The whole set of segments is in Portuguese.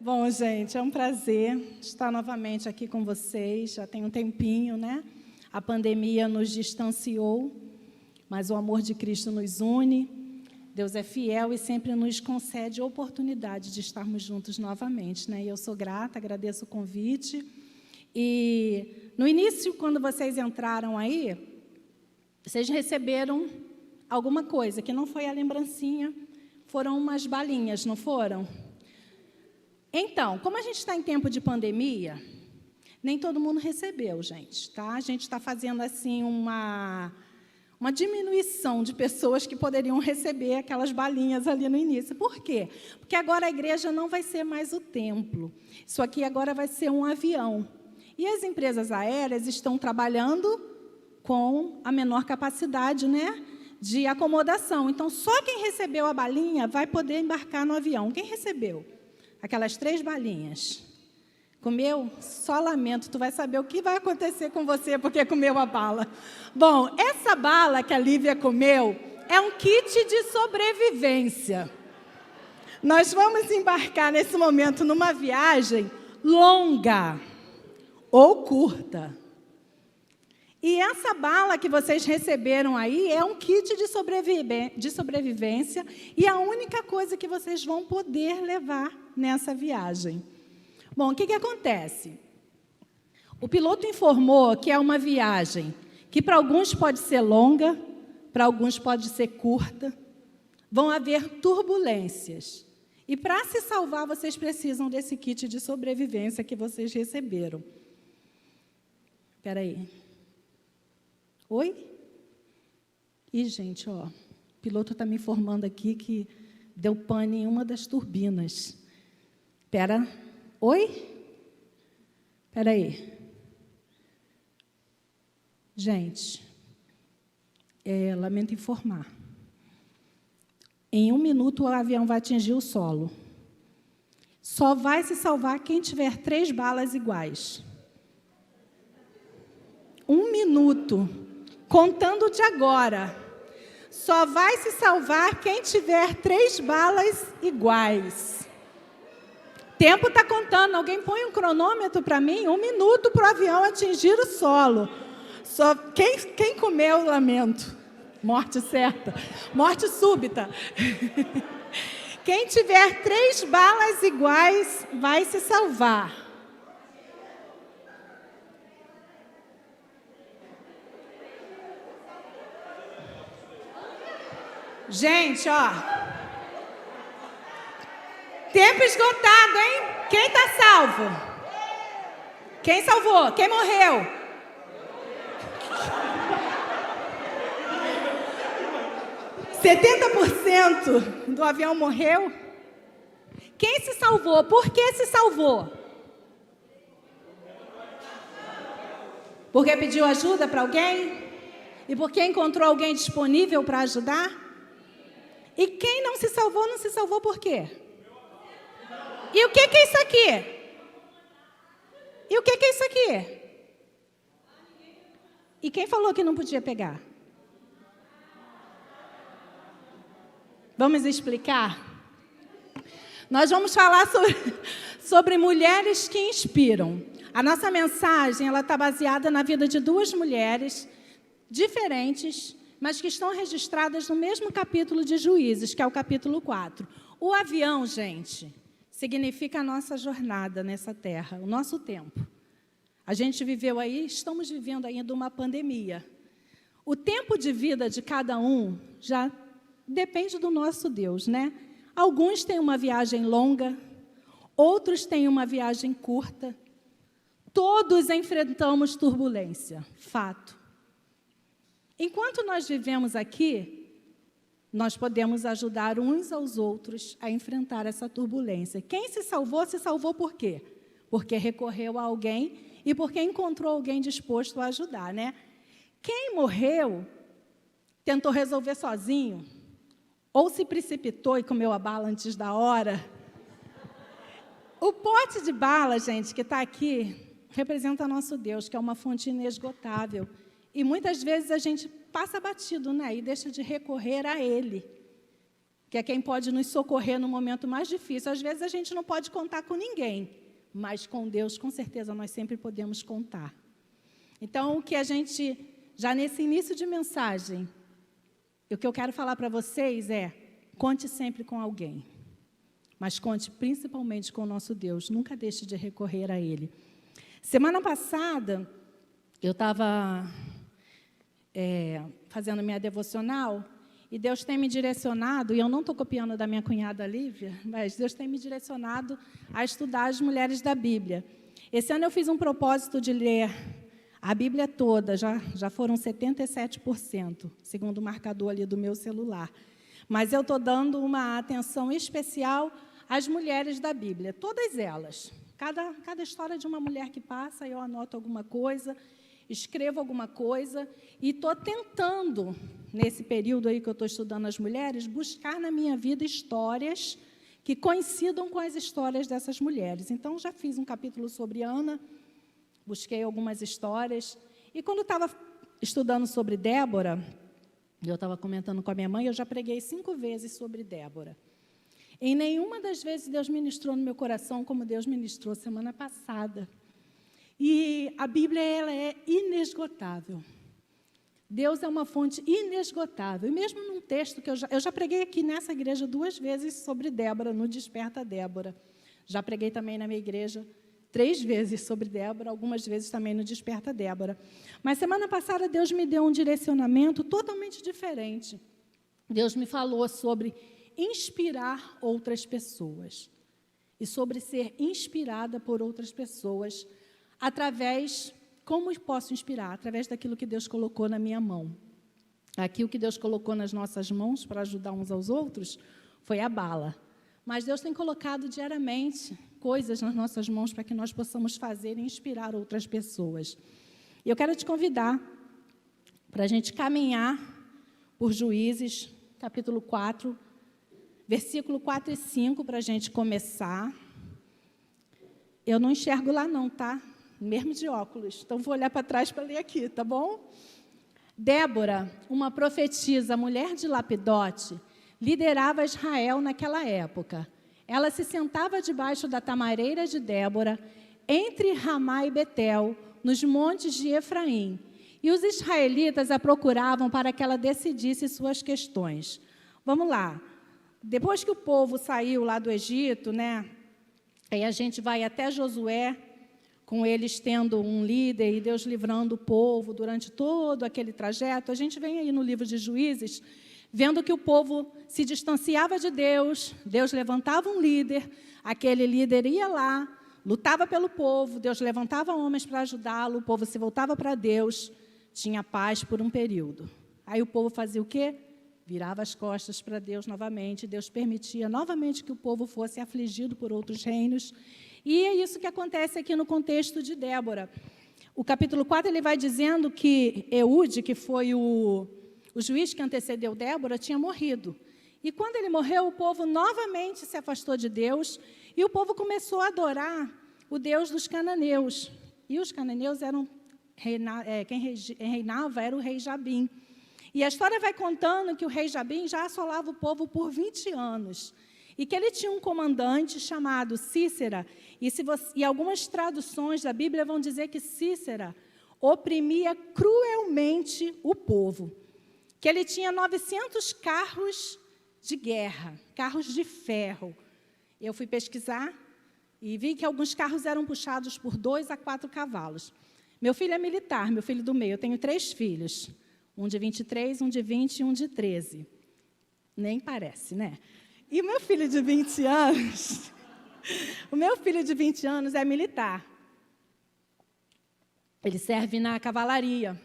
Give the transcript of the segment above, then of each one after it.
Bom, gente, é um prazer estar novamente aqui com vocês. Já tem um tempinho, né? A pandemia nos distanciou, mas o amor de Cristo nos une. Deus é fiel e sempre nos concede a oportunidade de estarmos juntos novamente, né? E eu sou grata, agradeço o convite. E no início, quando vocês entraram aí, vocês receberam alguma coisa, que não foi a lembrancinha, foram umas balinhas, não foram? Então, como a gente está em tempo de pandemia, nem todo mundo recebeu, gente, tá? A gente está fazendo, assim, uma diminuição de pessoas que poderiam receber aquelas balinhas ali no início. Por quê? Porque agora a igreja não vai ser mais o templo. Isso aqui agora vai ser um avião. E as empresas aéreas estão trabalhando com a menor capacidade, né, de acomodação. Então, só quem recebeu a balinha vai poder embarcar no avião. Quem recebeu? Aquelas 3 balinhas. Comeu? Só lamento, tu vai saber o que vai acontecer com você porque comeu a bala. Bom, essa bala que a Lívia comeu é um kit de sobrevivência. Nós vamos embarcar nesse momento numa viagem longa ou curta. E essa bala que vocês receberam aí é um kit de sobrevivência e a única coisa que vocês vão poder levar nessa viagem. Bom, o que acontece? O piloto informou que é uma viagem que para alguns pode ser longa, para alguns pode ser curta, vão haver turbulências. E para se salvar, vocês precisam desse kit de sobrevivência que vocês receberam. Espera aí. Oi? Ih, gente, ó, o piloto está me informando aqui que deu pane em uma das turbinas. Espera. Oi? Espera aí. Gente, lamento informar. Em 1 minuto, o avião vai atingir o solo. Só vai se salvar quem tiver 3 balas iguais. 1 minuto. Contando de agora, só vai se salvar quem tiver 3 balas iguais. Tempo está contando. Alguém põe um cronômetro para mim? 1 minuto para o avião atingir o solo. Só quem comeu, lamento. Morte certa. Morte súbita. Quem tiver 3 balas iguais vai se salvar. Gente, ó, tempo esgotado, hein? Quem está salvo? Quem salvou? Quem morreu? – 70% do avião morreu? Quem se salvou? Por que se salvou? Porque pediu ajuda para alguém? E porque encontrou alguém disponível para ajudar? E quem não se salvou por quê? E o que é isso aqui? E o que é isso aqui? E quem falou que não podia pegar? Vamos explicar? Nós vamos falar sobre mulheres que inspiram. A nossa mensagem está baseada na vida de 2 mulheres diferentes, mas que estão registradas no mesmo capítulo de Juízes, que é o capítulo 4. O avião, gente, significa a nossa jornada nessa terra, o nosso tempo. A gente viveu aí, estamos vivendo ainda uma pandemia. O tempo de vida de cada um já depende do nosso Deus, né? Alguns têm uma viagem longa, outros têm uma viagem curta. Todos enfrentamos turbulência, fato. Enquanto nós vivemos aqui, nós podemos ajudar uns aos outros a enfrentar essa turbulência. Quem se salvou por quê? Porque recorreu a alguém e porque encontrou alguém disposto a ajudar, né? Quem morreu, tentou resolver sozinho, ou se precipitou e comeu a bala antes da hora. O pote de bala, gente, que está aqui, representa nosso Deus, que é uma fonte inesgotável. E muitas vezes a gente passa batido, né? E deixa de recorrer a Ele. que é quem pode nos socorrer no momento mais difícil. Às vezes a gente não pode contar com ninguém, mas com Deus, com certeza, nós sempre podemos contar. Então, o que a gente, já nesse início de mensagem, o que eu quero falar para vocês é, conte sempre com alguém, mas conte principalmente com o nosso Deus, nunca deixe de recorrer a Ele. Semana passada, eu estava fazendo minha devocional, e Deus tem me direcionado, e eu não estou copiando da minha cunhada Lívia, mas Deus tem me direcionado a estudar as mulheres da Bíblia. Esse ano eu fiz um propósito de ler a Bíblia toda, já foram 77%, segundo o marcador ali do meu celular. Mas eu estou dando uma atenção especial às mulheres da Bíblia, todas elas. Cada história de uma mulher que passa, eu anoto alguma coisa, escrevo alguma coisa, e estou tentando, nesse período aí que eu estou estudando as mulheres, buscar na minha vida histórias que coincidam com as histórias dessas mulheres. Então, já fiz um capítulo sobre Ana, busquei algumas histórias, e quando estava estudando sobre Débora, eu estava comentando com a minha mãe, eu já preguei 5 vezes sobre Débora. Em nenhuma das vezes Deus ministrou no meu coração como Deus ministrou semana passada. E a Bíblia, ela é inesgotável. Deus é uma fonte inesgotável. E mesmo num texto que eu já preguei aqui nessa igreja 2 vezes sobre Débora, no Desperta Débora. Já preguei também na minha igreja 3 vezes sobre Débora, algumas vezes também no Desperta Débora. Mas semana passada Deus me deu um direcionamento totalmente diferente. Deus me falou sobre inspirar outras pessoas. E sobre ser inspirada por outras pessoas através, como posso inspirar? Através daquilo que Deus colocou na minha mão. Aqui o que Deus colocou nas nossas mãos para ajudar uns aos outros foi a bala. Mas Deus tem colocado diariamente coisas nas nossas mãos para que nós possamos fazer e inspirar outras pessoas. E eu quero te convidar para a gente caminhar por Juízes, capítulo 4, versículo 4 e 5, para a gente começar. Eu não enxergo lá não, tá? Mesmo de óculos. Então, vou olhar para trás para ler aqui, tá bom? Débora, uma profetisa, mulher de Lapidote, liderava Israel naquela época. Ela se sentava debaixo da tamareira de Débora, entre Ramá e Betel, nos montes de Efraim. E os israelitas a procuravam para que ela decidisse suas questões. Vamos lá. Depois que o povo saiu lá do Egito, né? Aí a gente vai até Josué, com eles tendo um líder e Deus livrando o povo durante todo aquele trajeto. A gente vem aí no livro de Juízes, vendo que o povo se distanciava de Deus, Deus levantava um líder, aquele líder ia lá, lutava pelo povo, Deus levantava homens para ajudá-lo, o povo se voltava para Deus, tinha paz por um período. Aí o povo fazia o quê? Virava as costas para Deus novamente, Deus permitia novamente que o povo fosse afligido por outros reinos. E é isso que acontece aqui no contexto de Débora. O capítulo 4 ele vai dizendo que Eude, que foi o juiz que antecedeu Débora, tinha morrido. E quando ele morreu, o povo novamente se afastou de Deus e o povo começou a adorar o Deus dos cananeus. E os cananeus eram, quem reinava era o rei Jabim. E a história vai contando que o rei Jabim já assolava o povo por 20 anos. E que ele tinha um comandante chamado Cícera, e algumas traduções da Bíblia vão dizer que Cícera oprimia cruelmente o povo. Que ele tinha 900 carros de guerra, carros de ferro. Eu fui pesquisar e vi que alguns carros eram puxados por 2 a 4 cavalos. Meu filho é militar, meu filho do meio, eu tenho 3 filhos. Um de 23, um de 20 e um de 13. Nem parece, né? E o meu filho de 20 anos, é militar. Ele serve na cavalaria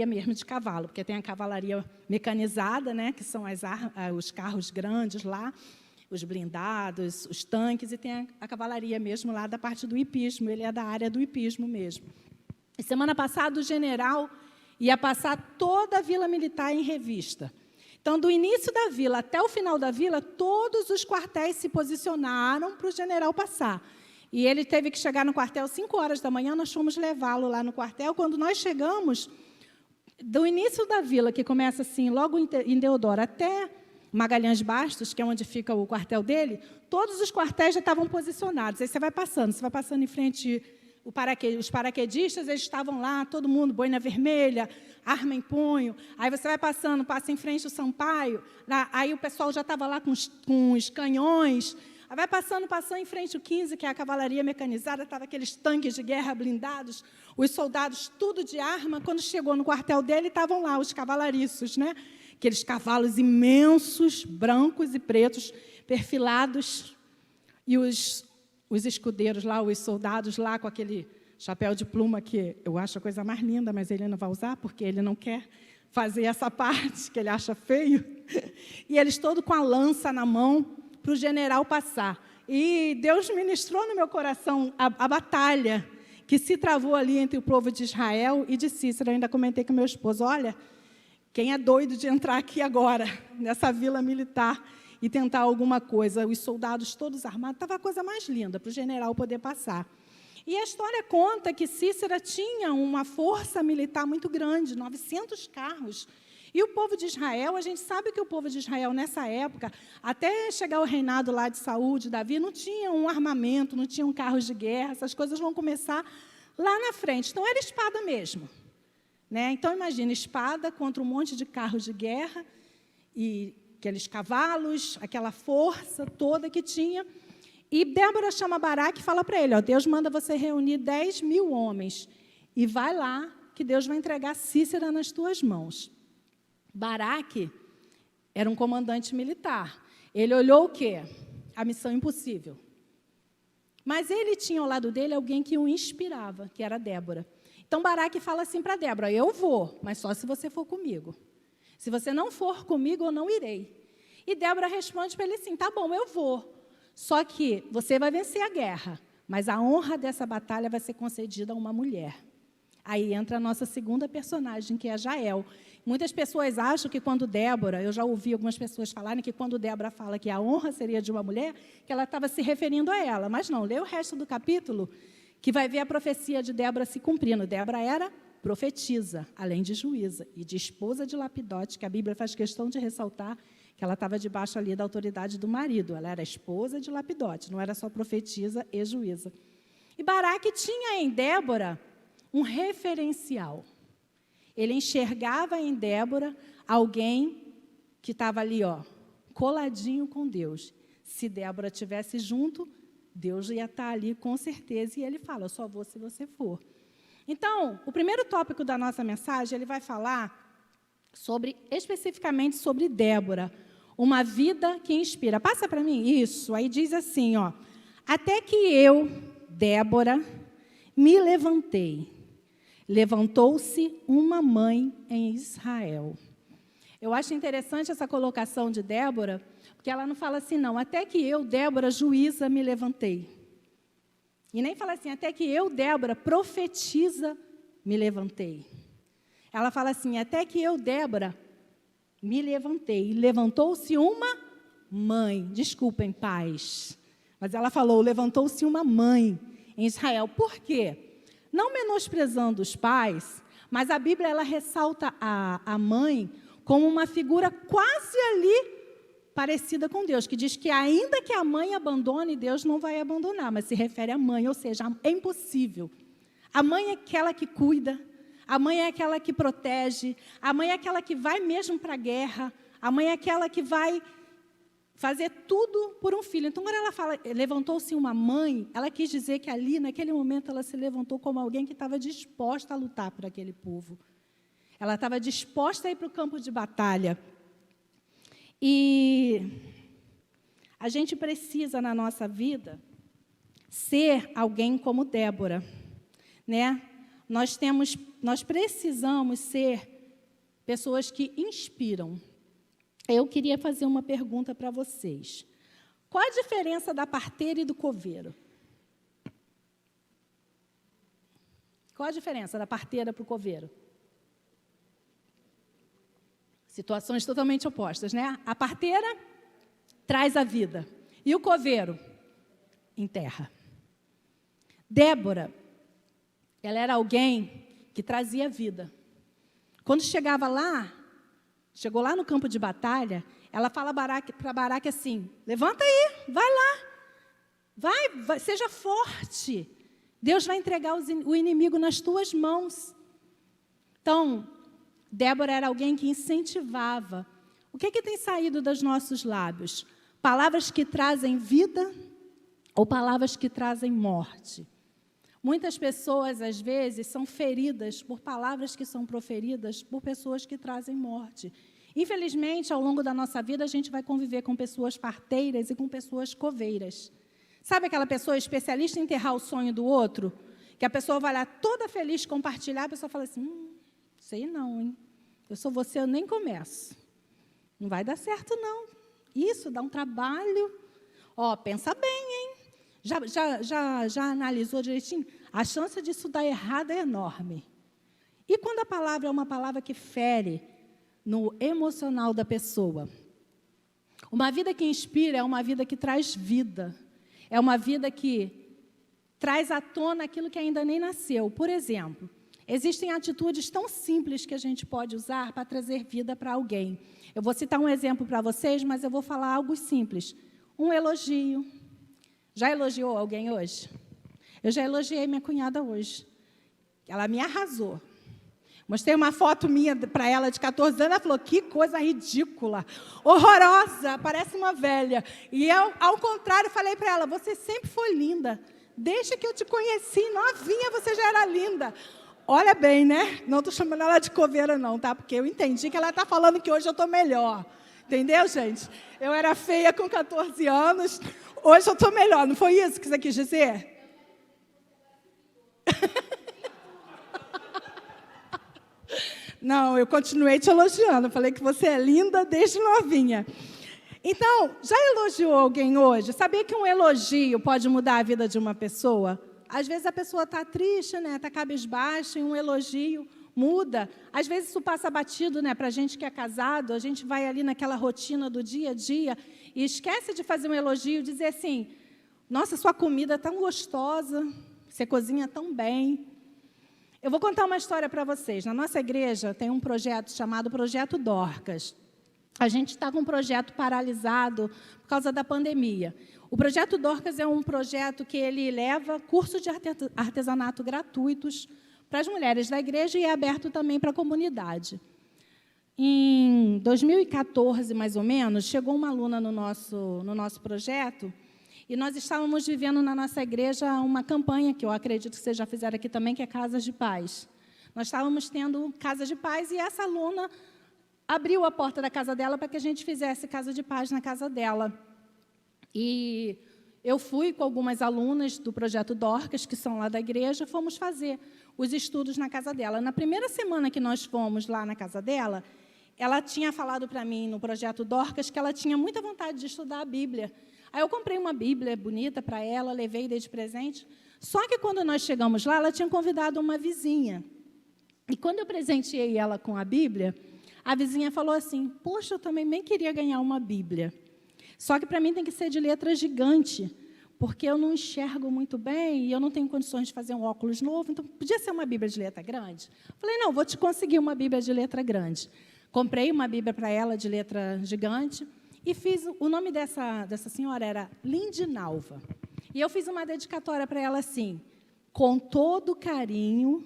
mesmo de cavalo, porque tem a cavalaria mecanizada, né, que são os carros grandes lá, os blindados, os tanques, e tem a cavalaria mesmo lá da parte do hipismo, ele é da área do hipismo mesmo. E semana passada o general ia passar toda a vila militar em revista. Então, do início da vila até o final da vila, todos os quartéis se posicionaram para o general passar. E ele teve que chegar no quartel às 5 horas da manhã, nós fomos levá-lo lá no quartel. Quando nós chegamos, do início da vila, que começa assim, logo em Deodoro, até Magalhães Bastos, que é onde fica o quartel dele, todos os quartéis já estavam posicionados. Aí você vai passando em frente, os paraquedistas, eles estavam lá, todo mundo, boina vermelha, arma em punho. Aí você vai passando, passa em frente o Sampaio, aí o pessoal já estava lá com os canhões. Aí vai passando em frente o 15, que é a cavalaria mecanizada, estava aqueles tanques de guerra blindados, os soldados tudo de arma. Quando chegou no quartel dele, estavam lá os cavalariços, né? Aqueles cavalos imensos, brancos e pretos, perfilados, e os escudeiros lá, os soldados lá com aquele chapéu de pluma que eu acho a coisa mais linda, mas ele não vai usar porque ele não quer fazer essa parte, que ele acha feio. E eles todos com a lança na mão para o general passar. E Deus ministrou no meu coração a batalha que se travou ali entre o povo de Israel e de Cícera. Eu ainda comentei com meu esposo, olha, quem é doido de entrar aqui agora, nessa vila militar, e tentar alguma coisa? Os soldados todos armados, estava a coisa mais linda para o general poder passar. E a história conta que Cícera tinha uma força militar muito grande, 900 carros. E o povo de Israel, a gente sabe que o povo de Israel, nessa época, até chegar ao reinado lá de Saul, de Davi, não tinha um armamento, não tinham carros de guerra, essas coisas vão começar lá na frente. Então, era espada mesmo. Né? Então, imagina, espada contra um monte de carros de guerra, e aqueles cavalos, aquela força toda que tinha. E Débora chama Baraque e fala para ele, ó, Deus manda você reunir 10.000 homens, e vai lá, que Deus vai entregar Cícera nas tuas mãos. Baraque era um comandante militar. Ele olhou o quê? A missão impossível. Mas ele tinha ao lado dele alguém que o inspirava, que era Débora. Então, Baraque fala assim para Débora, eu vou, mas só se você for comigo. Se você não for comigo, eu não irei. E Débora responde para ele assim, tá bom, eu vou. Só que você vai vencer a guerra, mas a honra dessa batalha vai ser concedida a uma mulher. Aí entra a nossa segunda personagem, que é Jael. Muitas pessoas acham que quando Débora, eu já ouvi algumas pessoas falarem que quando Débora fala que a honra seria de uma mulher, que ela estava se referindo a ela. Mas não, lê o resto do capítulo, que vai ver a profecia de Débora se cumprindo. Débora era profetisa, além de juíza, e de esposa de Lapidote, que a Bíblia faz questão de ressaltar que ela estava debaixo ali da autoridade do marido. Ela era esposa de Lapidote, não era só profetisa e juíza. E Baraque tinha em Débora um referencial. Ele enxergava em Débora alguém que estava ali, ó, coladinho com Deus. Se Débora estivesse junto, Deus ia estar ali com certeza. E ele fala, eu só vou se você for. Então, o primeiro tópico da nossa mensagem, ele vai falar especificamente sobre Débora, uma vida que inspira. Passa para mim isso. Aí diz assim, ó, até que eu, Débora, me levantei. Levantou-se uma mãe em Israel. Eu acho interessante essa colocação de Débora, porque ela não fala assim, não, até que eu, Débora, juíza, me levantei. E nem fala assim, até que eu, Débora, profetiza, me levantei. Ela fala assim, até que eu, Débora, me levantei. E levantou-se uma mãe. Desculpem, pais. Mas ela falou, levantou-se uma mãe em Israel. Por quê? Não menosprezando os pais, mas a Bíblia ela ressalta a mãe como uma figura quase ali parecida com Deus, que diz que ainda que a mãe abandone, Deus não vai abandonar, mas se refere à mãe, ou seja, é impossível. A mãe é aquela que cuida, a mãe é aquela que protege, a mãe é aquela que vai mesmo para a guerra, a mãe é aquela que vai fazer tudo por um filho. Então, quando ela fala, levantou-se uma mãe, ela quis dizer que ali, naquele momento, ela se levantou como alguém que estava disposta a lutar por aquele povo. Ela estava disposta a ir para o campo de batalha. E a gente precisa, na nossa vida, ser alguém como Débora, né? Nós precisamos ser pessoas que inspiram. Eu queria fazer uma pergunta para vocês. Qual a diferença da parteira e do coveiro? Qual a diferença da parteira para o coveiro? Situações totalmente opostas, né? A parteira traz a vida. E o coveiro enterra. Débora, ela era alguém que trazia vida. Quando chegou lá no campo de batalha, ela fala para Baraque assim, levanta aí, vai lá, vai, seja forte. Deus vai entregar o inimigo nas tuas mãos. Então, Débora era alguém que incentivava. O que tem saído dos nossos lábios? Palavras que trazem vida ou palavras que trazem morte? Muitas pessoas, às vezes, são feridas por palavras que são proferidas por pessoas que trazem morte. Infelizmente, ao longo da nossa vida, a gente vai conviver com pessoas parteiras e com pessoas coveiras. Sabe aquela pessoa especialista em enterrar o sonho do outro? Que a pessoa vai lá toda feliz compartilhar, a pessoa fala assim, sei não, hein? Eu sou você, eu nem começo. Não vai dar certo, não. Isso dá um trabalho. Pensa bem, hein? Já analisou direitinho? A chance disso dar errado é enorme. E quando a palavra é uma palavra que fere no emocional da pessoa? Uma vida que inspira é uma vida que traz vida. É uma vida que traz à tona aquilo que ainda nem nasceu. Por exemplo, existem atitudes tão simples que a gente pode usar para trazer vida para alguém. Eu vou citar um exemplo para vocês, mas eu vou falar algo simples. Um elogio. Já elogiou alguém hoje? Eu já elogiei minha cunhada hoje. Ela me arrasou. Mostrei uma foto minha para ela de 14 anos, ela falou, que coisa ridícula, horrorosa, parece uma velha. E eu, ao contrário, falei para ela, você sempre foi linda. Desde que eu te conheci, novinha, você já era linda. Olha bem, né? Não estou chamando ela de coveira, não, tá? Porque eu entendi que ela está falando que hoje eu estou melhor. Entendeu, gente? Eu era feia com 14 anos, hoje eu estou melhor. Não foi isso que você quis dizer? Não, eu continuei te elogiando. Falei que você é linda desde novinha. Então, já elogiou alguém hoje? Sabia que um elogio pode mudar a vida de uma pessoa? Às vezes a pessoa está triste, né? Está cabisbaixa, e um elogio muda. Às vezes isso passa batido, né? Para a gente que é casado, a gente vai ali naquela rotina do dia a dia e esquece de fazer um elogio, dizer assim, nossa, sua comida é tão gostosa, você cozinha tão bem. Eu vou contar uma história para vocês. Na nossa igreja tem um projeto chamado Projeto Dorcas. A gente está com um projeto paralisado por causa da pandemia. O Projeto Dorcas é um projeto que ele leva cursos de artesanato gratuitos para as mulheres da igreja e é aberto também para a comunidade. Em 2014, mais ou menos, chegou uma aluna no nosso projeto e nós estávamos vivendo na nossa igreja uma campanha, que eu acredito que vocês já fizeram aqui também, que é Casas de Paz. Nós estávamos tendo Casas de Paz e essa aluna abriu a porta da casa dela para que a gente fizesse Casa de Paz na casa dela. E eu fui com algumas alunas do Projeto Dorcas, que são lá da igreja, fomos fazer os estudos na casa dela. Na primeira semana que nós fomos lá na casa dela, ela tinha falado para mim, no Projeto Dorcas, que ela tinha muita vontade de estudar a Bíblia. Aí eu comprei uma Bíblia bonita para ela, levei desde presente. Só que quando nós chegamos lá, ela tinha convidado uma vizinha. E quando eu presenteei ela com a Bíblia, a vizinha falou assim, poxa, eu também bem queria ganhar uma Bíblia. Só que para mim tem que ser de letra gigante, porque eu não enxergo muito bem e eu não tenho condições de fazer um óculos novo, então podia ser uma Bíblia de letra grande? Falei, não, vou te conseguir uma Bíblia de letra grande. Comprei uma Bíblia para ela de letra gigante e fiz, o nome dessa senhora era Lindinalva. E eu fiz uma dedicatória para ela assim, com todo carinho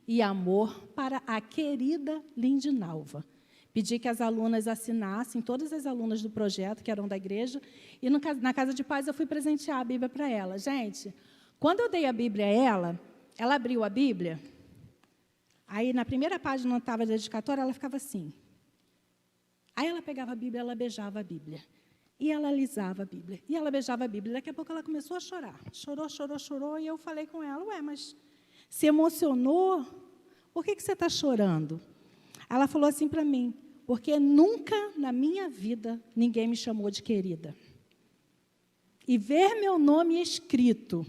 e amor para a querida Lindinalva. Pedi que as alunas assinassem, todas as alunas do projeto, que eram da igreja, e na Casa de Paz eu fui presentear a Bíblia para ela. Gente, quando eu dei a Bíblia a ela abriu a Bíblia, aí na primeira página onde estava a dedicatória, ela ficava assim. Aí ela pegava a Bíblia, ela beijava a Bíblia. E ela alisava a Bíblia. E ela beijava a Bíblia. Daqui a pouco ela começou a chorar. Chorou, chorou, chorou. E eu falei com ela, ué, mas se emocionou? Por que você está chorando? Ela falou assim para mim, porque nunca na minha vida ninguém me chamou de querida. E ver meu nome escrito,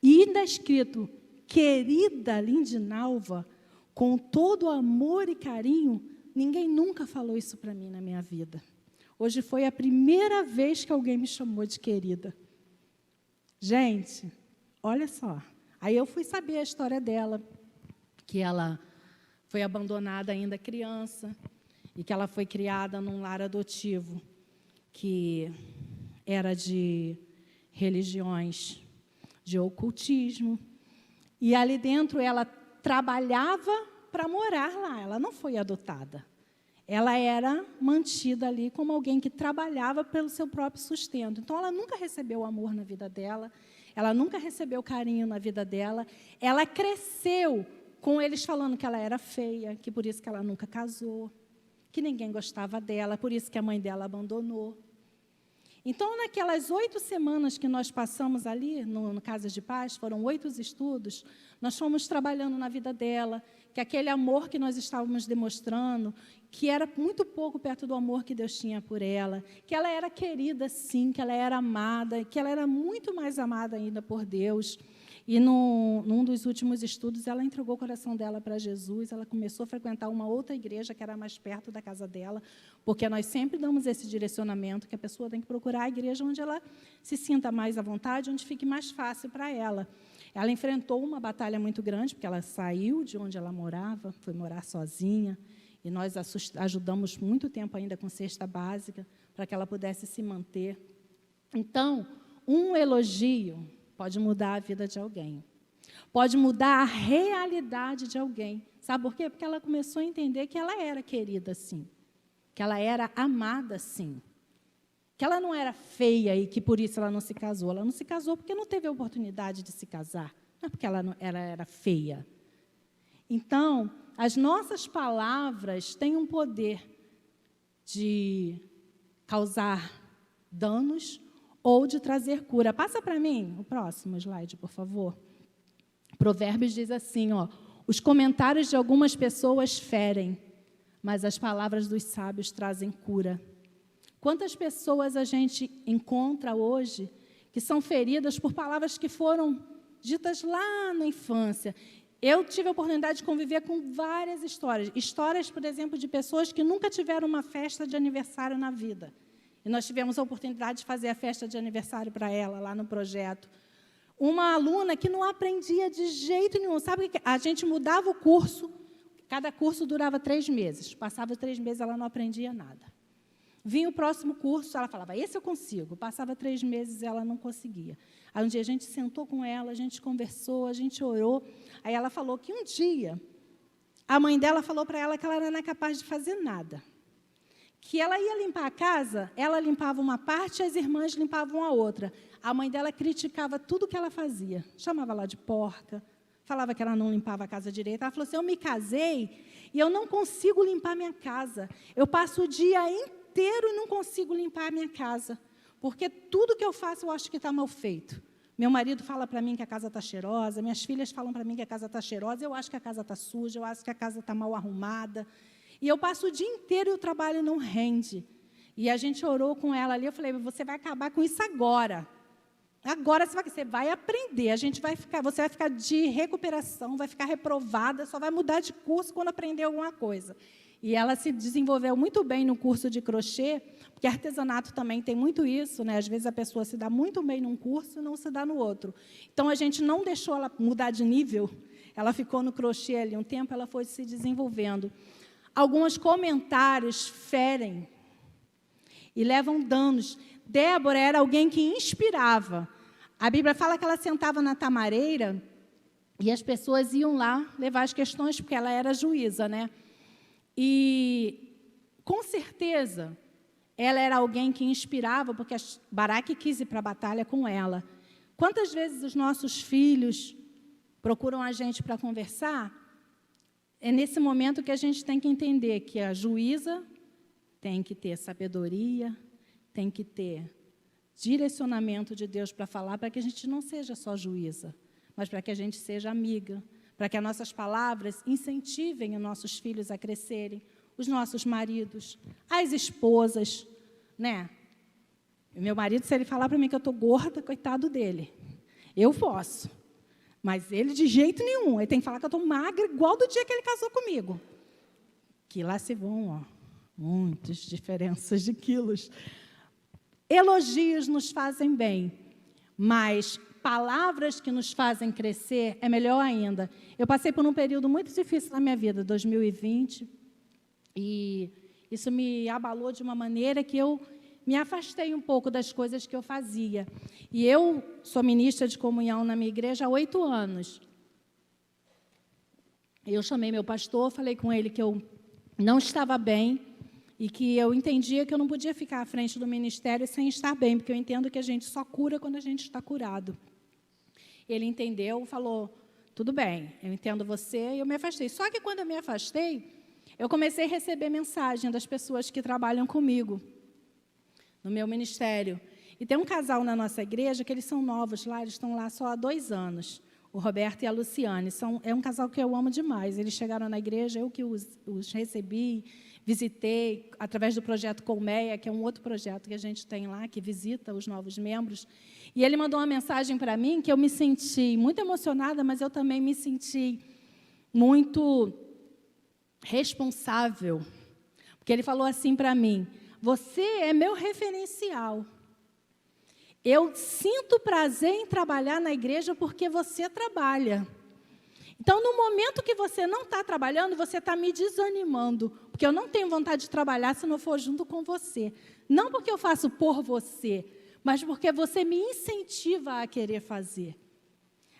e ainda escrito, querida Lindinalva, com todo amor e carinho, ninguém nunca falou isso para mim na minha vida. Hoje foi a primeira vez que alguém me chamou de querida. Gente, olha só. Aí eu fui saber a história dela, que ela foi abandonada ainda criança e que ela foi criada num lar adotivo que era de religiões de ocultismo. E ali dentro ela trabalhava para morar lá, ela não foi adotada. Ela era mantida ali como alguém que trabalhava pelo seu próprio sustento. Então, ela nunca recebeu amor na vida dela, ela nunca recebeu carinho na vida dela. Ela cresceu com eles falando que ela era feia, que por isso que ela nunca casou, que ninguém gostava dela, por isso que a mãe dela abandonou. Então, naquelas 8 semanas que nós passamos ali, no Casa de Paz, foram 8 estudos, nós fomos trabalhando na vida dela, que aquele amor que nós estávamos demonstrando, que era muito pouco perto do amor que Deus tinha por ela, que ela era querida, sim, que ela era amada, que ela era muito mais amada ainda por Deus. E, num dos últimos estudos, ela entregou o coração dela para Jesus, ela começou a frequentar uma outra igreja que era mais perto da casa dela, porque nós sempre damos esse direcionamento, que a pessoa tem que procurar a igreja onde ela se sinta mais à vontade, onde fique mais fácil para ela. Ela enfrentou uma batalha muito grande, porque ela saiu de onde ela morava, foi morar sozinha, e nós ajudamos muito tempo ainda com cesta básica, para que ela pudesse se manter. Então, um elogio pode mudar a vida de alguém. Pode mudar a realidade de alguém. Sabe por quê? Porque ela começou a entender que ela era querida, sim. Que ela era amada, sim. Que ela não era feia e que, por isso, ela não se casou. Ela não se casou porque não teve a oportunidade de se casar. Não é porque ela era feia. Então, as nossas palavras têm um poder de causar danos ou de trazer cura. Passa para mim o próximo slide, por favor. Provérbios diz assim, ó, os comentários de algumas pessoas ferem, mas as palavras dos sábios trazem cura. Quantas pessoas a gente encontra hoje que são feridas por palavras que foram ditas lá na infância? Eu tive a oportunidade de conviver com várias histórias. Histórias, por exemplo, de pessoas que nunca tiveram uma festa de aniversário na vida. E nós tivemos a oportunidade de fazer a festa de aniversário para ela, lá no projeto. Uma aluna que não aprendia de jeito nenhum. Sabe que a gente mudava o curso, cada curso durava 3 meses. Passava 3 meses, ela não aprendia nada. Vinha o próximo curso, ela falava, esse eu consigo. Passava 3 meses, ela não conseguia. Aí um dia a gente sentou com ela, a gente conversou, a gente orou. Aí ela falou que um dia, a mãe dela falou para ela que ela não era capaz de fazer nada. Que ela ia limpar a casa, ela limpava uma parte e as irmãs limpavam a outra. A mãe dela criticava tudo que ela fazia. Chamava ela de porca, falava que ela não limpava a casa direito. Ela falou assim, eu me casei e eu não consigo limpar minha casa. Eu passo o dia inteiro e não consigo limpar a minha casa, porque tudo que eu faço eu acho que está mal feito. Meu marido fala para mim que a casa está cheirosa, minhas filhas falam para mim que a casa está cheirosa, eu acho que a casa está suja, eu acho que a casa está mal arrumada. E eu passo o dia inteiro e o trabalho não rende. E a gente orou com ela ali, eu falei, você vai acabar com isso agora. Agora você vai aprender, você vai ficar de recuperação, vai ficar reprovada, só vai mudar de curso quando aprender alguma coisa. E ela se desenvolveu muito bem no curso de crochê, porque artesanato também tem muito isso, né? Às vezes a pessoa se dá muito bem num curso e não se dá no outro. Então, a gente não deixou ela mudar de nível, ela ficou no crochê ali um tempo, ela foi se desenvolvendo. Alguns comentários ferem e levam danos. Débora era alguém que inspirava. A Bíblia fala que ela sentava na tamareira e as pessoas iam lá levar as questões, porque ela era juíza, né? E, com certeza, ela era alguém que inspirava, porque Baraque quis ir para a batalha com ela. Quantas vezes os nossos filhos procuram a gente para conversar? É nesse momento que a gente tem que entender que a juíza tem que ter sabedoria, tem que ter direcionamento de Deus para falar, para que a gente não seja só juíza, mas para que a gente seja amiga, para que as nossas palavras incentivem os nossos filhos a crescerem, os nossos maridos, as esposas, né? Meu marido, se ele falar para mim que eu estou gorda, coitado dele. Eu posso. Mas ele, de jeito nenhum, ele tem que falar que eu estou magra, igual do dia que ele casou comigo. Que lá se vão, ó, muitas diferenças de quilos. Elogios nos fazem bem, mas palavras que nos fazem crescer, é melhor ainda. Eu passei por um período muito difícil na minha vida, 2020, e isso me abalou de uma maneira que eu me afastei um pouco das coisas que eu fazia. E eu sou ministra de comunhão na minha igreja há 8 anos. Eu chamei meu pastor, falei com ele que eu não estava bem e que eu entendia que eu não podia ficar à frente do ministério sem estar bem, porque eu entendo que a gente só cura quando a gente está curado. Ele entendeu, falou, tudo bem, eu entendo você, e eu me afastei. Só que quando eu me afastei, eu comecei a receber mensagem das pessoas que trabalham comigo, no meu ministério. E tem um casal na nossa igreja, que eles são novos lá, eles estão lá só há 2 anos, o Roberto e a Luciane. É um casal que eu amo demais. Eles chegaram na igreja, eu que os recebi, visitei, através do projeto Colmeia, que é um outro projeto que a gente tem lá, que visita os novos membros. E ele mandou uma mensagem para mim que eu me senti muito emocionada, mas eu também me senti muito responsável. Porque ele falou assim para mim, você é meu referencial. Eu sinto prazer em trabalhar na igreja porque você trabalha. Então, no momento que você não está trabalhando, você está me desanimando, porque eu não tenho vontade de trabalhar se não for junto com você. Não porque eu faço por você, mas porque você me incentiva a querer fazer.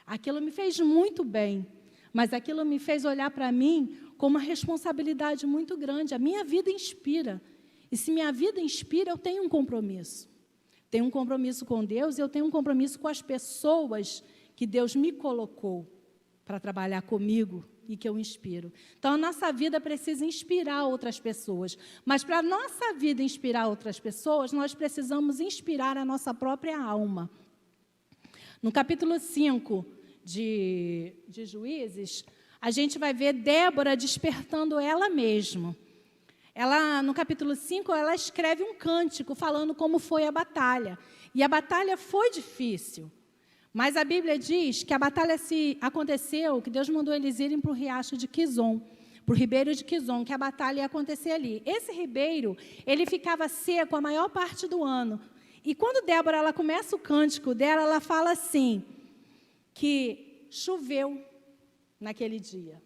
Aquilo me fez muito bem, mas aquilo me fez olhar para mim com uma responsabilidade muito grande. A minha vida inspira. E se minha vida inspira, eu tenho um compromisso. Tenho um compromisso com Deus e eu tenho um compromisso com as pessoas que Deus me colocou para trabalhar comigo e que eu inspiro. Então, a nossa vida precisa inspirar outras pessoas. Mas, para a nossa vida inspirar outras pessoas, nós precisamos inspirar a nossa própria alma. No capítulo 5 de Juízes, a gente vai ver Débora despertando ela mesma. Ela, no capítulo 5, ela escreve um cântico falando como foi a batalha. E a batalha foi difícil. Mas a Bíblia diz que a batalha aconteceu, que Deus mandou eles irem para o riacho de Quizon, para o ribeiro de Quizon, que a batalha ia acontecer ali. Esse ribeiro, ele ficava seco a maior parte do ano. E quando Débora ela começa o cântico dela, ela fala assim, que choveu naquele dia.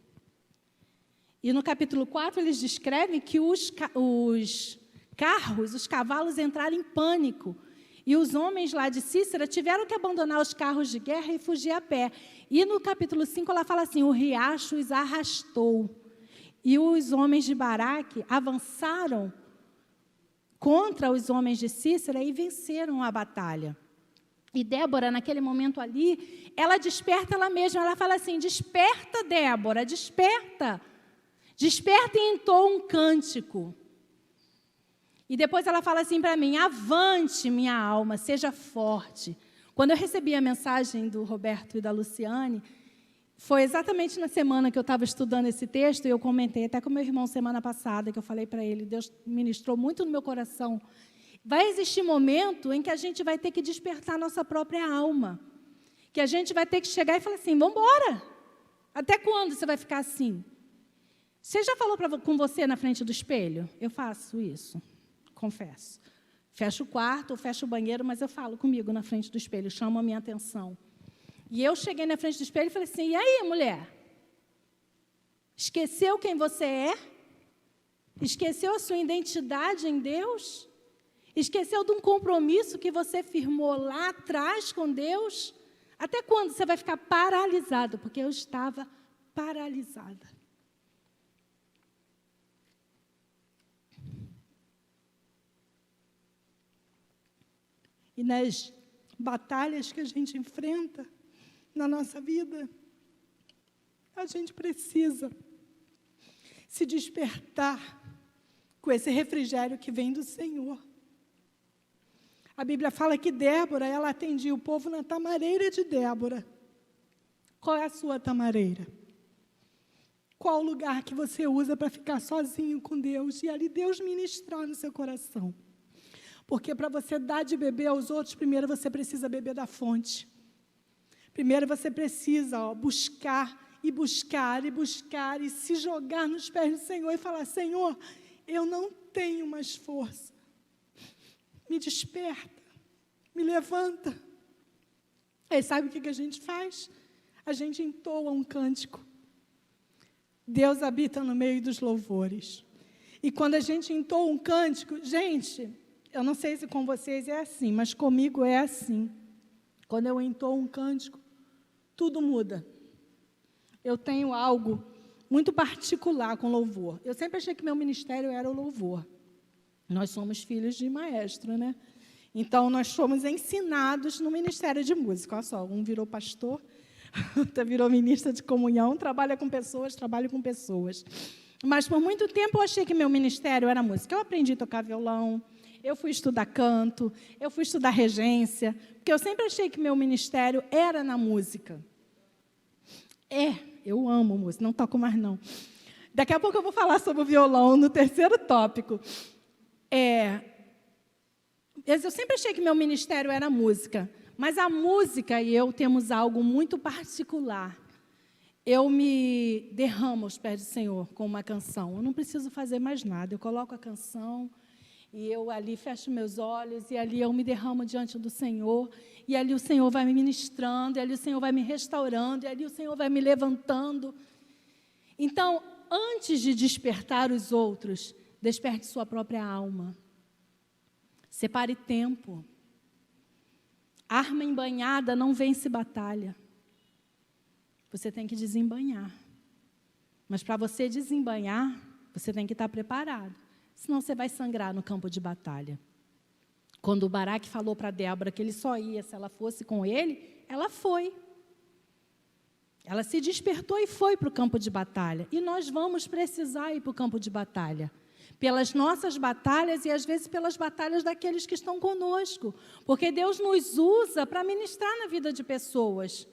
E no capítulo 4, eles descrevem que os carros, os cavalos entraram em pânico. E os homens lá de Cícera tiveram que abandonar os carros de guerra e fugir a pé. E no capítulo 5, ela fala assim, o riacho os arrastou. E os homens de Baraque avançaram contra os homens de Cícera e venceram a batalha. E Débora, naquele momento ali, ela desperta ela mesma. Ela fala assim, desperta, Débora, desperta. Desperta e entoa um cântico. E depois ela fala assim para mim, avante minha alma, seja forte. Quando eu recebi a mensagem do Roberto e da Luciane, foi exatamente na semana que eu estava estudando esse texto, e eu comentei até com meu irmão semana passada, que eu falei para ele, Deus ministrou muito no meu coração. Vai existir momento em que a gente vai ter que despertar nossa própria alma. Que a gente vai ter que chegar e falar assim, vamos embora. Até quando você vai ficar assim? Você já falou com você na frente do espelho? Eu faço isso, confesso. Fecho o quarto, fecho o banheiro, mas eu falo comigo na frente do espelho, chamo a minha atenção. E eu cheguei na frente do espelho e falei assim, e aí, mulher? Esqueceu quem você é? Esqueceu a sua identidade em Deus? Esqueceu de um compromisso que você firmou lá atrás com Deus? Até quando você vai ficar paralisado? Porque eu estava paralisada. E nas batalhas que a gente enfrenta na nossa vida, a gente precisa se despertar com esse refrigério que vem do Senhor. A Bíblia fala que Débora, ela atendia o povo na tamareira de Débora. Qual é a sua tamareira? Qual o lugar que você usa para ficar sozinho com Deus e ali Deus ministrar no seu coração? Porque para você dar de beber aos outros, primeiro você precisa beber da fonte. Primeiro você precisa buscar e buscar e buscar e se jogar nos pés do Senhor e falar, Senhor, eu não tenho mais força. Me desperta, me levanta. Aí sabe o que a gente faz? A gente entoa um cântico. Deus habita no meio dos louvores. E quando a gente entoa um cântico, gente, eu não sei se com vocês é assim, mas comigo é assim. Quando eu entoo um cântico, tudo muda. Eu tenho algo muito particular com louvor. Eu sempre achei que meu ministério era o louvor. Nós somos filhos de maestro, né? Então, nós fomos ensinados no ministério de música. Olha só, um virou pastor, outro virou ministra de comunhão, trabalho com pessoas. Mas, por muito tempo, eu achei que meu ministério era música. Eu aprendi a tocar violão, eu fui estudar canto, eu fui estudar regência, porque eu sempre achei que meu ministério era na música. Eu amo música, não toco mais, não. Daqui a pouco eu vou falar sobre o violão no terceiro tópico. Eu sempre achei que meu ministério era música, mas a música e eu temos algo muito particular. Eu me derramo aos pés do Senhor com uma canção. Eu não preciso fazer mais nada. Eu coloco a canção e eu ali fecho meus olhos e ali eu me derramo diante do Senhor. E ali o Senhor vai me ministrando, e ali o Senhor vai me restaurando, e ali o Senhor vai me levantando. Então, antes de despertar os outros, desperte sua própria alma. Separe tempo. Arma embanhada não vence batalha. Você tem que desembanhar. Mas para você desembanhar, você tem que estar preparado. Senão você vai sangrar no campo de batalha. Quando o Baraque falou para Débora que ele só ia se ela fosse com ele, ela foi. Ela se despertou e foi para o campo de batalha. E nós vamos precisar ir para o campo de batalha. Pelas nossas batalhas e, às vezes, pelas batalhas daqueles que estão conosco. Porque Deus nos usa para ministrar na vida de pessoas.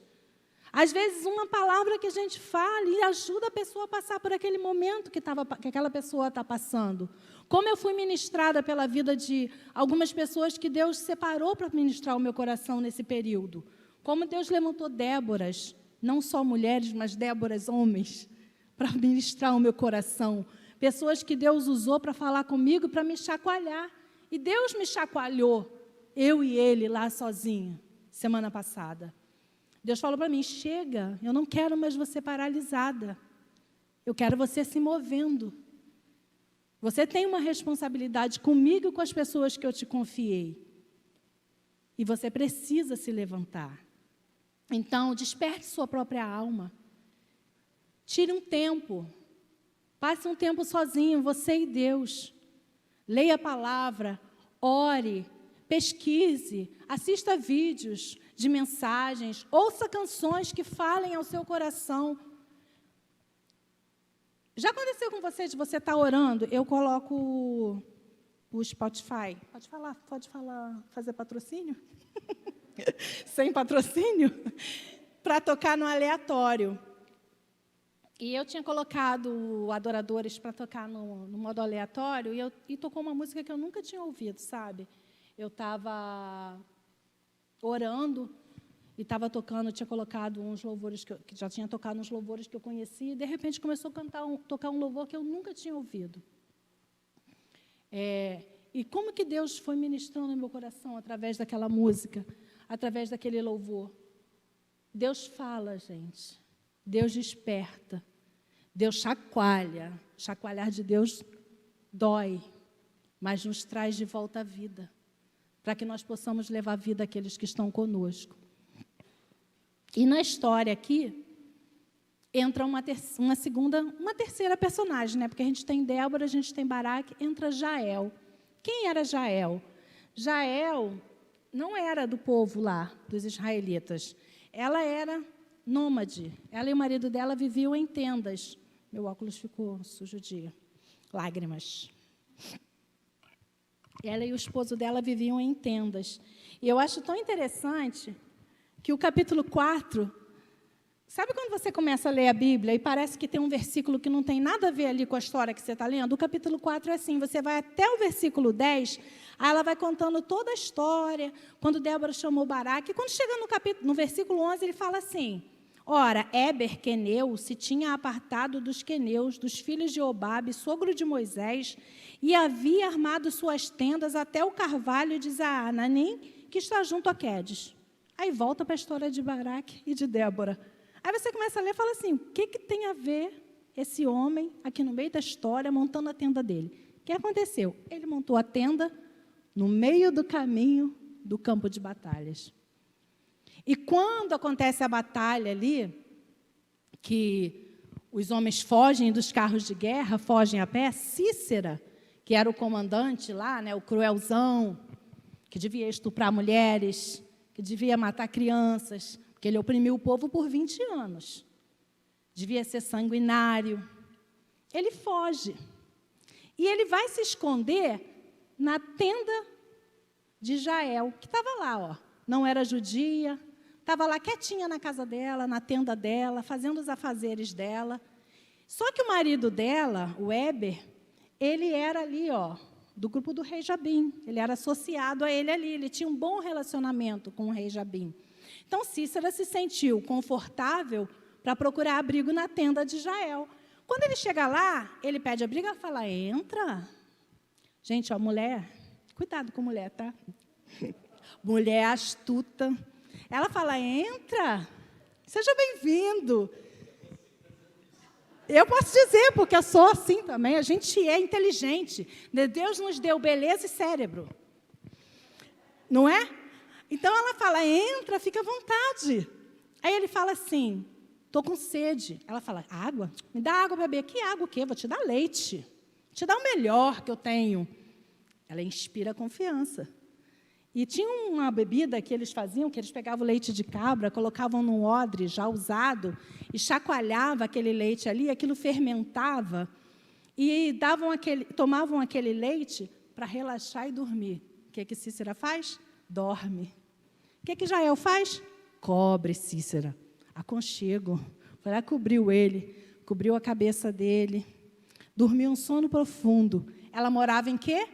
Às vezes, uma palavra que a gente fala e ajuda a pessoa a passar por aquele momento que aquela pessoa está passando. Como eu fui ministrada pela vida de algumas pessoas que Deus separou para ministrar o meu coração nesse período. Como Deus levantou Déboras, não só mulheres, mas Déboras homens, para ministrar o meu coração. Pessoas que Deus usou para falar comigo, para me chacoalhar. E Deus me chacoalhou, eu e ele lá sozinha, semana passada. Deus falou para mim, chega, eu não quero mais você paralisada. Eu quero você se movendo. Você tem uma responsabilidade comigo e com as pessoas que eu te confiei. E você precisa se levantar. Então, desperte sua própria alma. Tire um tempo. Passe um tempo sozinho, você e Deus. Leia a palavra, ore, pesquise, assista vídeos de mensagens, ouça canções que falem ao seu coração. Já aconteceu com você de você estar orando? Eu coloco o Spotify. Pode falar, fazer patrocínio? Sem patrocínio? Para tocar no aleatório. E eu tinha colocado adoradores para tocar no modo aleatório e tocou uma música que eu nunca tinha ouvido, sabe? Eu estava orando e estava tocando, tinha colocado uns louvores que já tinha tocado uns louvores que eu conhecia, e de repente começou a tocar um louvor que eu nunca tinha ouvido. E como que Deus foi ministrando no meu coração através daquela música, através daquele louvor? Deus fala, gente. Deus desperta. Deus chacoalha. Chacoalhar de Deus dói, mas nos traz de volta à vida, para que nós possamos levar vida àqueles que estão conosco. E na história aqui, entra uma terceira personagem, né? Porque a gente tem Débora, a gente tem Baraque, entra Jael. Quem era Jael? Jael não era do povo lá, dos israelitas. Ela era nômade. Ela e o marido dela viviam em tendas. Meu óculos ficou sujo de lágrimas. Ela e o esposo dela viviam em tendas. E eu acho tão interessante que o capítulo 4... Sabe quando você começa a ler a Bíblia e parece que tem um versículo que não tem nada a ver ali com a história que você está lendo? O capítulo 4 é assim, você vai até o versículo 10, aí ela vai contando toda a história, quando Débora chamou Baraque, e quando chega no versículo 11, ele fala assim, ora, Éber, queneu, se tinha apartado dos queneus, dos filhos de Obabe, sogro de Moisés, e havia armado suas tendas até o carvalho de Zaananim, que está junto a Quedes. Aí volta para a história de Baraque e de Débora. Aí você começa a ler e fala assim, o que tem a ver esse homem aqui no meio da história montando a tenda dele? O que aconteceu? Ele montou a tenda no meio do caminho do campo de batalhas. E quando acontece a batalha ali, que os homens fogem dos carros de guerra, fogem a pé, Cícera, que era o comandante lá, né, o cruelzão, que devia estuprar mulheres, que devia matar crianças, porque ele oprimiu o povo por 20 anos. Devia ser sanguinário. Ele foge. E ele vai se esconder na tenda de Jael, que estava lá, ó. Não era judia, estava lá quietinha na casa dela, na tenda dela, fazendo os afazeres dela. Só que o marido dela, o Éber, ele era ali, ó, do grupo do rei Jabim. Ele era associado a ele ali, ele tinha um bom relacionamento com o rei Jabim. Então, Cícera se sentiu confortável para procurar abrigo na tenda de Jael. Quando ele chega lá, ele pede abrigo e fala, entra. Gente, ó, mulher, cuidado com mulher, tá? Mulher astuta. Ela fala, entra, seja bem-vindo. Eu posso dizer, porque eu sou assim também, a gente é inteligente. Deus nos deu beleza e cérebro. Não é? Então, ela fala, entra, fica à vontade. Aí ele fala assim, estou com sede. Ela fala, água? Me dá água para beber. Que água o quê? Vou te dar leite. Vou te dar o melhor que eu tenho. Ela inspira confiança. E tinha uma bebida que eles faziam, que eles pegavam leite de cabra, colocavam num odre já usado, e chacoalhava aquele leite ali, aquilo fermentava, e tomavam aquele leite para relaxar e dormir. O que Cícera faz? Dorme. O que Jael faz? Cobre Cícera. Aconchego. Foi lá, cobriu ele, cobriu a cabeça dele, dormiu um sono profundo. Ela morava em quê?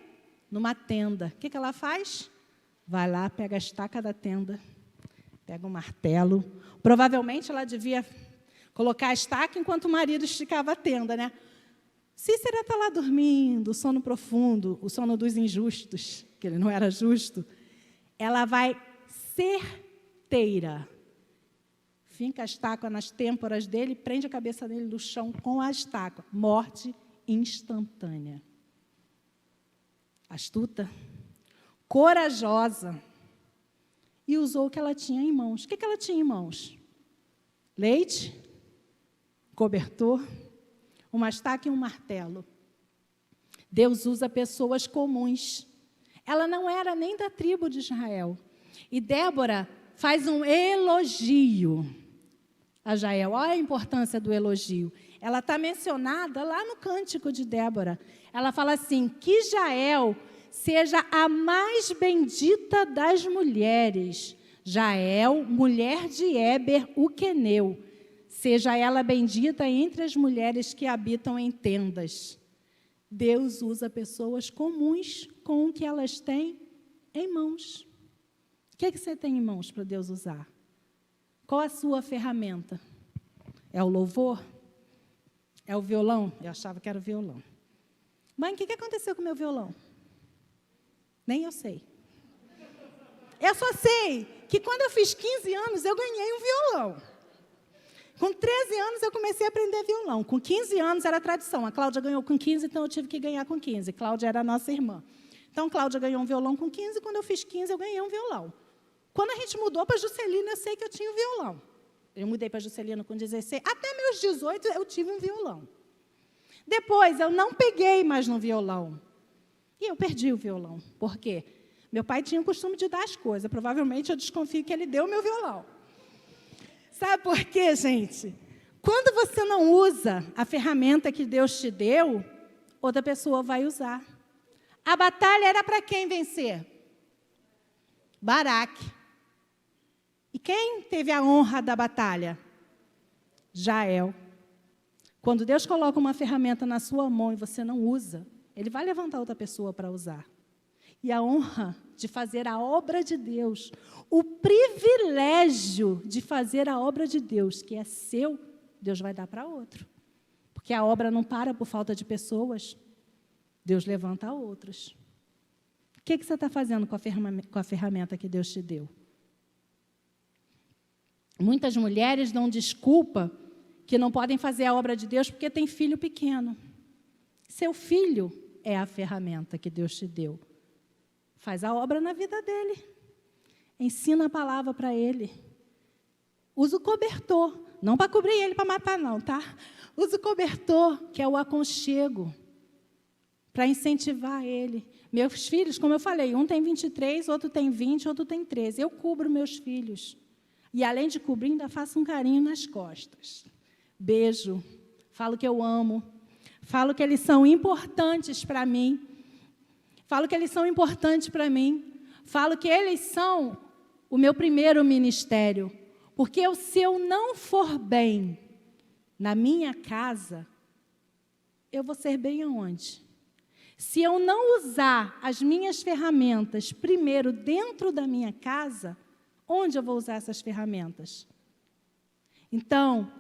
Numa tenda. O que ela faz? Vai lá, pega a estaca da tenda, pega um martelo. Provavelmente ela devia colocar a estaca enquanto o marido esticava a tenda, né? Cícera está lá dormindo, sono profundo, o sono dos injustos, que ele não era justo. Ela vai certeira. Finca a estaca nas têmporas dele, prende a cabeça dele no chão com a estaca. Morte instantânea. Astuta, corajosa, e usou o que ela tinha em mãos. O que ela tinha em mãos? Leite, cobertor, uma estaca e um martelo. Deus usa pessoas comuns. Ela não era nem da tribo de Israel. E Débora faz um elogio a Jael. Olha a importância do elogio. Ela está mencionada lá no cântico de Débora. Ela fala assim, que Jael seja a mais bendita das mulheres. Jael, mulher de Éber, o queneu. Seja ela bendita entre as mulheres que habitam em tendas. Deus usa pessoas comuns com o que elas têm em mãos. O que você tem em mãos para Deus usar? Qual a sua ferramenta? É o louvor? É o violão? Eu achava que era o violão. Mãe, o que aconteceu com o meu violão? Nem eu sei. Eu só sei que quando eu fiz 15 anos, eu ganhei um violão. Com 13 anos, eu comecei a aprender violão. Com 15 anos, era tradição. A Cláudia ganhou com 15, então eu tive que ganhar com 15. Cláudia era a nossa irmã. Então, Cláudia ganhou um violão com 15, quando eu fiz 15, eu ganhei um violão. Quando a gente mudou para Juscelino, eu sei que eu tinha um violão. Eu mudei para Juscelino com 16. Até meus 18, eu tive um violão. Depois, eu não peguei mais no violão. E eu perdi o violão. Por quê? Meu pai tinha o costume de dar as coisas. Provavelmente, eu desconfio que ele deu o meu violão. Sabe por quê, gente? Quando você não usa a ferramenta que Deus te deu, outra pessoa vai usar. A batalha era para quem vencer? Baraque. E quem teve a honra da batalha? Jael. Quando Deus coloca uma ferramenta na sua mão e você não usa, Ele vai levantar outra pessoa para usar. E a honra de fazer a obra de Deus, o privilégio de fazer a obra de Deus, que é seu, Deus vai dar para outro. Porque a obra não para por falta de pessoas, Deus levanta outras. O que você está fazendo com a ferramenta que Deus te deu? Muitas mulheres dão desculpa que não podem fazer a obra de Deus porque tem filho pequeno. Seu filho é a ferramenta que Deus te deu. Faz a obra na vida dele. Ensina a palavra para ele. Usa o cobertor. Não para cobrir ele, para matar não, tá? Usa o cobertor, que é o aconchego, para incentivar ele. Meus filhos, como eu falei, um tem 23, outro tem 20, outro tem 13. Eu cubro meus filhos. E, além de cobrir, ainda faço um carinho nas costas. Beijo. Falo que eu amo. Falo que eles são importantes para mim. Falo que eles são importantes para mim. Falo que eles são o meu primeiro ministério. Porque se eu não for bem na minha casa, eu vou ser bem aonde? Se eu não usar as minhas ferramentas primeiro dentro da minha casa, onde eu vou usar essas ferramentas? Então,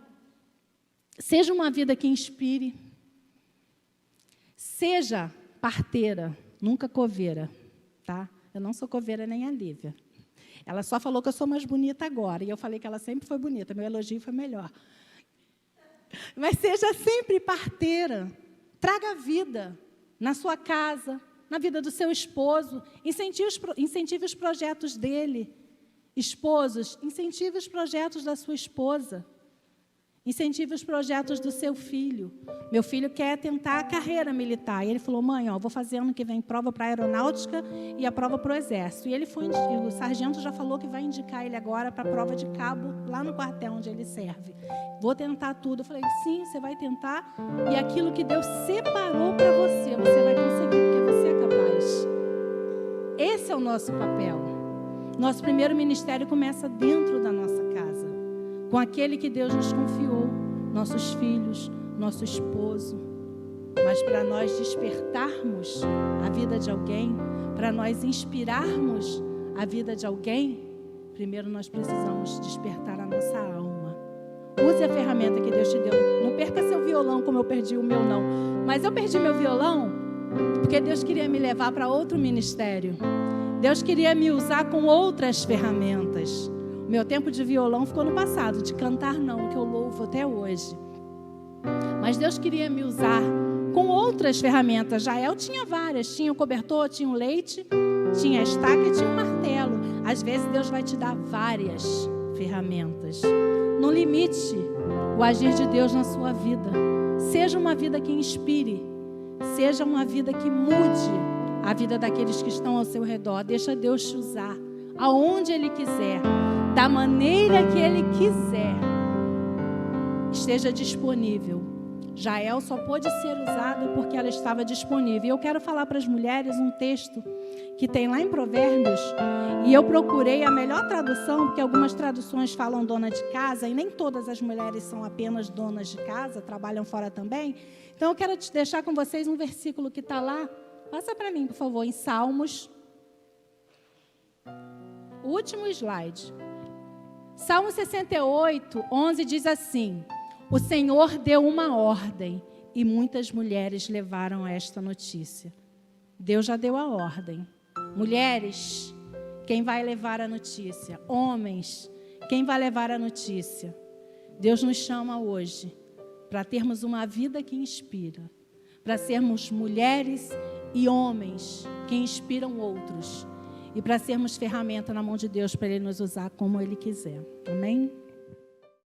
seja uma vida que inspire. Seja parteira, nunca coveira, tá? Eu não sou coveira nem a Lívia. Ela só falou que eu sou mais bonita agora, e eu falei que ela sempre foi bonita, meu elogio foi melhor. Mas seja sempre parteira, traga vida na sua casa, na vida do seu esposo, incentive os projetos dele. Esposos, incentive os projetos da sua esposa. Incentive os projetos do seu filho. Meu filho quer tentar a carreira militar. E ele falou, mãe, vou fazer ano que vem prova para a aeronáutica e a prova para o exército. E ele foi, o sargento já falou que vai indicar ele agora para a prova de cabo, lá no quartel onde ele serve. Vou tentar tudo. Eu falei, sim, você vai tentar. E aquilo que Deus separou para você, você vai conseguir, porque você é capaz. Esse é o nosso papel. Nosso primeiro ministério começa dentro da nossa casa, com aquele que Deus nos confiou, nossos filhos, nosso esposo. Mas para nós despertarmos a vida de alguém, para nós inspirarmos a vida de alguém, primeiro nós precisamos despertar a nossa alma. Use a ferramenta que Deus te deu. Não perca seu violão como eu perdi o meu, não. Mas eu perdi meu violão porque Deus queria me levar para outro ministério. Deus queria me usar com outras ferramentas. Meu tempo de violão ficou no passado, de cantar não, que eu louvo até hoje. Mas Deus queria me usar com outras ferramentas. Jael tinha várias, tinha o cobertor, tinha o leite, tinha a estaca e tinha o martelo. Às vezes Deus vai te dar várias ferramentas. Não limite o agir de Deus na sua vida. Seja uma vida que inspire, seja uma vida que mude a vida daqueles que estão ao seu redor. Deixa Deus te usar aonde Ele quiser, da maneira que Ele quiser. Esteja disponível. Jael só pôde ser usada porque ela estava disponível. E eu quero falar para as mulheres um texto que tem lá em Provérbios, e eu procurei a melhor tradução, porque algumas traduções falam dona de casa, e nem todas as mulheres são apenas donas de casa, trabalham fora também. Então eu quero te deixar com vocês um versículo que está lá. Passa para mim, por favor, em Salmos. O último slide. Salmo 68, 11 diz assim: o Senhor deu uma ordem e muitas mulheres levaram esta notícia. Deus já deu a ordem. Mulheres, quem vai levar a notícia? Homens, quem vai levar a notícia? Deus nos chama hoje para termos uma vida que inspira, para sermos mulheres e homens que inspiram outros, e para sermos ferramenta na mão de Deus para Ele nos usar como Ele quiser. Amém?